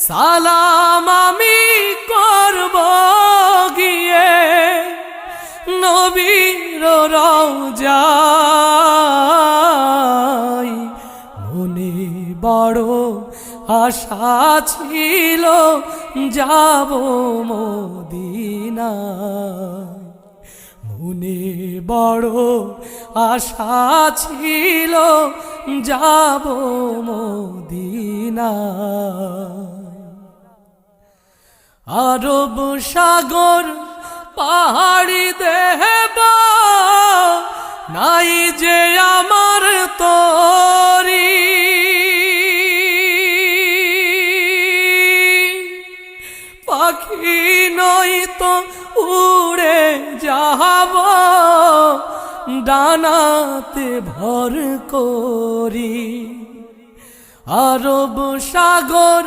সালাম আমি করব গিয়ে নবীর রওজায়। মনে বড় আশা ছিল যাব মদিনায়। মনে বড় আশা ছিল যাব মদিনায়। আরব সাগর পাহাড়ি দেব নাই যে আমার তরি। পাখি নই তো উড়ে যাব ডানাতে ভর করি। আরব সাগর